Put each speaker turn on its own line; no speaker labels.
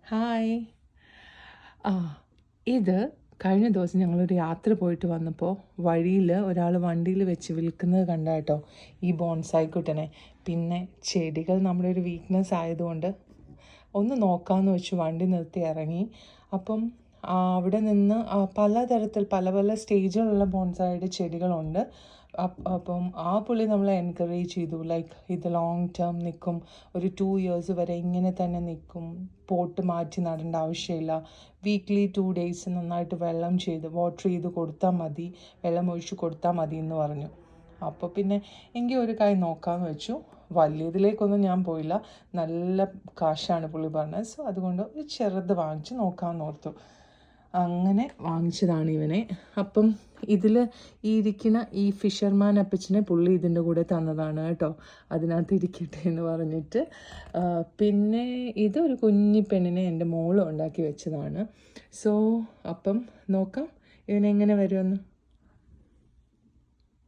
Hi. ആ ഇത് കഴിഞ്ഞ ദിവസം ഞങ്ങളൊരു യാത്ര പോയിട്ട് വന്നപ്പോൾ വഴിയിൽ ഒരാൾ വണ്ടിയിൽ വെച്ച് വിൽക്കുന്നത് കണ്ട കേട്ടോ, ഈ ബോൺസായി കുട്ടനെ. പിന്നെ ചെടികൾ നമ്മുടെ ഒരു വീക്ക്നെസ് ആയതുകൊണ്ട് ഒന്ന് നോക്കാമെന്ന് വെച്ച് വണ്ടി നിർത്തി ഇറങ്ങി. അപ്പം അവിടെ നിന്ന് പലതരത്തിൽ പല പല സ്റ്റേജിലുള്ള ബോൺസായുടെ ചെടികളുണ്ട്. അപ്പം പുള്ളി നമ്മളെ എൻകറേജ് ചെയ്തു, ലൈക്ക് ഇത് ലോങ് ടേം നിൽക്കും, ഒരു 2 years വരെ ഇങ്ങനെ തന്നെ നിൽക്കും, പോട്ട് മാറ്റി നടേണ്ട ആവശ്യമില്ല, വീക്ക്ലി 2 days നന്നായിട്ട് വാട്ടർ ചെയ്ത് കൊടുത്താൽ മതി, വെള്ളം ഒഴിച്ച് കൊടുത്താൽ മതി എന്ന് പറഞ്ഞു. അപ്പോൾ പിന്നെ എങ്കിൽ ഒരു കാര്യം നോക്കാമെന്ന് വെച്ചു. വലിയതിലേക്കൊന്നും ഞാൻ പോയില്ല, നല്ല കാശാണ് പുള്ളി പറഞ്ഞത്. സോ അതുകൊണ്ട് ഒരു ചെറുത് വാങ്ങിച്ച് നോക്കാമെന്ന് ഓർത്തു. അങ്ങനെ വാങ്ങിച്ചതാണ് ഇവനെ. അപ്പം ഇതിൽ ഇരിക്കുന്ന ഈ ഫിഷർമാൻ അപ്പച്ചനെ പുള്ളി ഇതിൻ്റെ കൂടെ തന്നതാണ് കേട്ടോ, അതിനകത്ത് ഇരിക്കട്ടെ എന്ന് പറഞ്ഞിട്ട്. പിന്നെ ഇതൊരു കുഞ്ഞി പെണ്ണിനെ എൻ്റെ മോളും ഉണ്ടാക്കി വെച്ചതാണ്. സോ അപ്പം നോക്കാം ഇവനെങ്ങനെ വരുമെന്ന്.